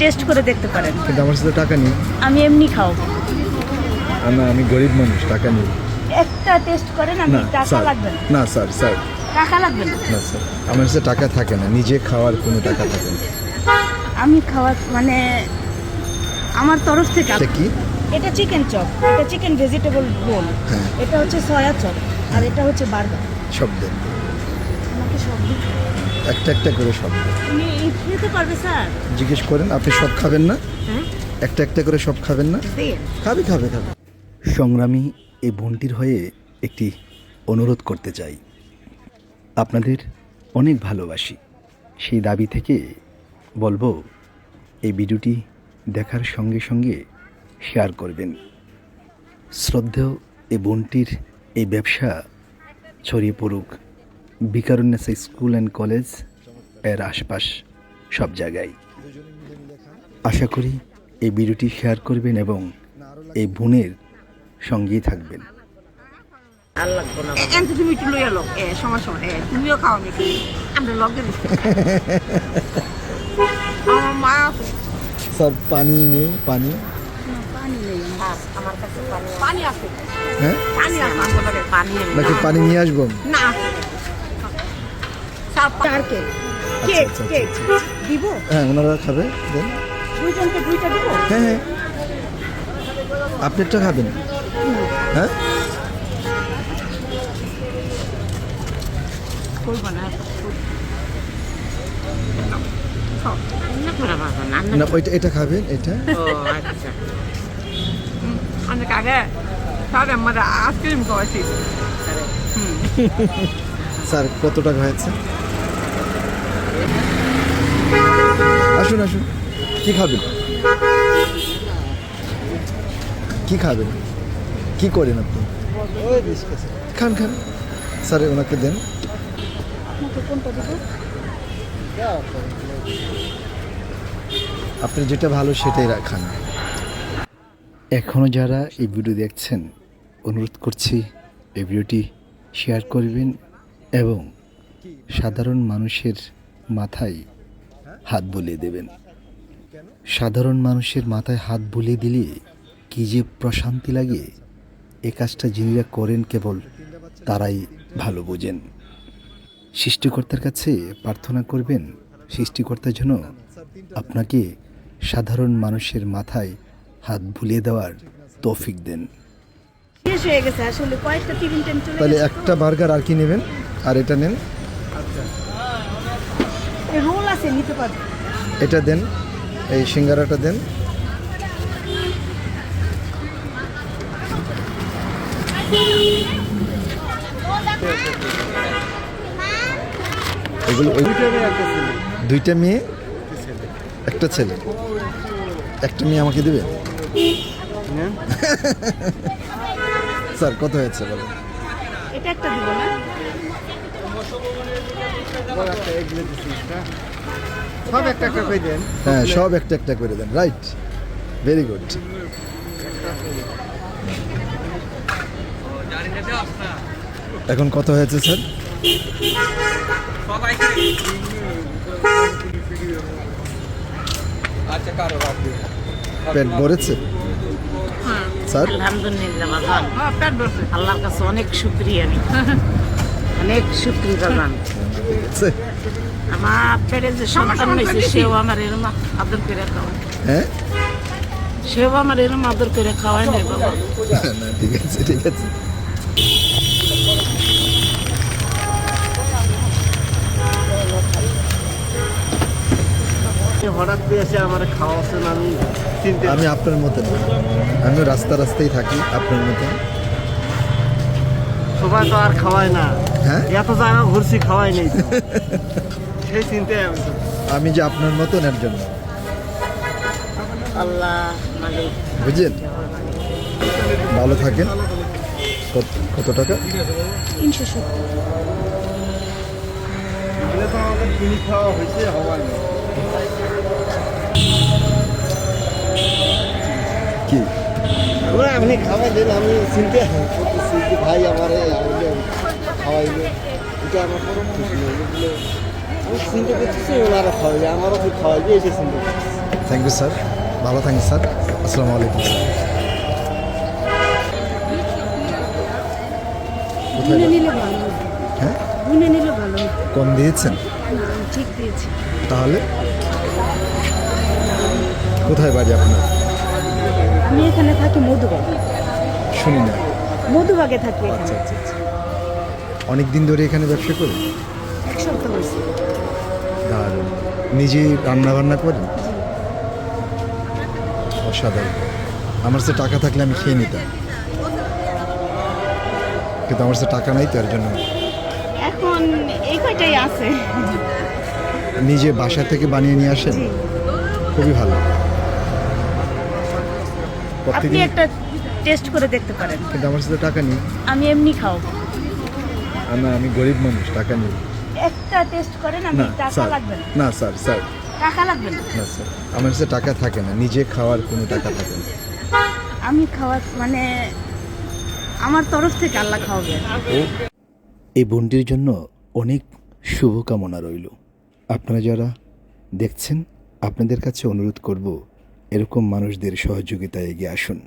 Test করে দেখতে পারেন। কিন্তু আমার সাথে টাকা নেই। আমি এমনি খাওয়াবো। না, আমি গরিব মানুষ, টাকা নেই। একটা টেস্ট করেন, আমি না টাকা স্যার, লাগবে না। না স্যার, স্যার টাকা লাগবে না। না স্যার, আমার কাছে টাকা থাকে না, নিজে খাওয়ার কোনো টাকা থাকে না। আমি খাওয়ার মানে আমার তরফ থেকে। এটা কি? এটা চিকেন চপ, এটা চিকেন ভেজিটেবল রোল, হ্যাঁ। এটা হচ্ছে সয়া চপ, আর এটা হচ্ছে বার্গার। সব দেন, আমাকে সব দিতে একটা একটা করে সব দেন। তুমি খেতে পারবে স্যার? জিজ্ঞেস করেন, আপনি সব খাবেন না? হ্যাঁ, একটা একটা করে সব খাবেন না? দেন। খাবে খাবে খাবে। সংগ্রামী এই বোনটির হয়ে একটি অনুরোধ করতে চাই। আপনাদের অনেক ভালোবাসি, সেই দাবি থেকে বলবো এই ভিডিওটি দেখার সঙ্গে সঙ্গে শেয়ার করবেন। শ্রদ্ধেয় এই বোনটির এই ব্যবসা ছড়িয়ে পড়ুক বিকারুন্নেসা স্কুল অ্যান্ড কলেজ এর আশপাশ সব জায়গায়। আশা করি এই ভিডিওটি শেয়ার করবেন এবং এই বোনের সঙ্গেই থাকবেন। আর লাগবো না। এনতে তুমি একটু লইয়া লোক সমস্যা তুমিও খাও নাকি? আমরা লগে আমার মা আছে। স্যার পানি নেই? পানি পানি নেই আমার কাছে, পানি আছে। হ্যাঁ, পানি আছে আমার কাছে, পানি নাকি পানি নিয়ে আসবো? না চার কেক। কেক আচ্ছা, কেক দিব? হ্যাঁ, ওনারা খাবে, দেন। দুইজনকে দুইটা দিব? হ্যাঁ হ্যাঁ, আপনি একটা খাবেন? হ্যাঁ, করবো না। না ওইটা, এটা খাবেন, এটা। অনেক আগে স্যার আমরা আইসক্রিম খাওয়াইছি। স্যার কত টাকা হয়েছে? আসুন আসুন, কি খাবেন? কি খাবেন? কি করেন আপনি? খান খান, স্যার ওনাকে দেন। আপনাকে কোনটা দিব? আপনি যেটা ভালো সেটাই খান। এখনও যারা এই ভিডিও দেখছেন, অনুরোধ করছি এই ভিডিওটি শেয়ার করবেন এবং সাধারণ মানুষের মাথায় হাত বুলিয়ে দেবেন। সাধারণ মানুষের মাথায় হাত বুলিয়ে দিলে কি যে প্রশান্তি লাগে, এ কাজটা যিনিরা করেন কেবল তারাই ভালো বোঝেন। সৃষ্টিকর্তার কাছে প্রার্থনা করবেন, সৃষ্টিকর্তা যেন আপনাকে সাধারণ মানুষের মাথায় হাত বুলিয়ে দেওয়ার তৌফিক দেন। শেষ হয়ে গেছে আসলে, কয়েকটা টিফিন টাইম চলে তাহলে গেছে। একটা বার্গার আর কি নেবেন? আর এটা নেন, রোল আছে, নিতে পারবে। এটা দেন, এই সিঙ্গারাটা দেন। এগুলো দুইটা মেয়ে একটা ছেলে, একটা মেয়ে আমাকে দেবে? স্যার কত হয়েছে বলেন? এটা একটা দিব না? সব একটা একটা করে দেন। হ্যাঁ, সব একটা একটা করে দেন। Right, very good. এখন কত হয়েছে স্যার? পেট ভরেছে স্যার? আলহামদুলিল্লাহ বাজান, আল্লাহর কাছে অনেক শুকরিয়া, আমি অনেক শুকরিয়া বাজান। আমার পেটে যে সন্তান হয়েছে সেও আমার এরম আদর করে খাওয়ায়। হ্যাঁ, সেও আমার এরম আদর করে খাওয়ায় নাই বাবা। না ঠিক আছে ঠিক আছে। হঠাৎ করে এসে আমার খাওয়াচ্ছেন, আমি চিনতে আমি আপনার মতন, আমি রাস্তা রাস্তায় থাকি আপনার মতন। সবাই তো আর খাওয়ায় না। হ্যাঁ, এত জায়গা ঘুরছি, খাওয়াই নেই তো। সেই চিন্তায় আমি তো। আমি যে আপনার মতন এর জন্য, আল্লাহ মালিক। বুঝলেন? ভালো থাকেন। কত টাকা? 370। এগুলো তো আমাদের কিনে খাওয়া হয়েছে, হওয়াই না। কি ওরা আপনি খাওয়াই দেন, আমি চিনতে করতেছি যে ভাই আমার খাওয়াইলো, এটা আমার পরম খুশি হলো। আমি চিন্তা করতেছি ওনারা খাওয়াইবে, আমারও কি খাওয়াইবে, এসে চিন্তা করতেছি। থ্যাংক ইউ স্যার, ভালো থাকেন স্যার। আসসালামু আলাইকুম স্যার। কোথায় বুনে বাড়ি? নিলে ভালো হতো। হ্যাঁ, বুনে নিলে ভালো হতো। কম দিয়েছেন? না, আমি ঠিক দিয়েছি। তাহলে কোথায় বাড়ি আপনার? আমি এখানে থাকি মধুবাগ। শুনি না। মধুবাগে থাকি এখানে। আচ্ছা আচ্ছা আচ্ছা। অনেক দিন ধরে এখানে ব্যবসা করেন? 1 সপ্তাহ হয়েছে। দারুণ। নিজে রান্না বান্না করেন? জি। অসাধারণ। আমার কাছে টাকা থাকলে আমি খেয়ে নিতাম, কিন্তু আমার কাছে টাকা নাই, তার জন্য এখন এই কয়টাই আছে। নিজে বাসা থেকে বানিয়ে নিয়ে আসেন। জি। খুবই ভালো। আপনি প্রত্যেকদিন, একটা টেস্ট করে দেখতে পারেন। কিন্তু আমার কাছে টাকা নেই। আমি এমনি খাও। না, আমি গরিব মানুষ, টাকা নেই। একটা টেস্ট করেন, আমি না টাকা স্যার, লাগবে না। না স্যার, স্যার, টাকা লাগবে না। না স্যার, আমার কাছে টাকা থাকে না, নিজে খাওয়ার কোনো টাকা থাকে না। আমি খাওয়া মানে আমার তরফ থেকে আল্লাহ খাওয়াবে। এই বোনটির জন্য অনেক শুভকামনা রইল। আপনারা যারা দেখছেন, আপনাদের কাছে অনুরোধ করব, এরকম মানুষদের সহযোগিতায় এগিয়ে আসুন।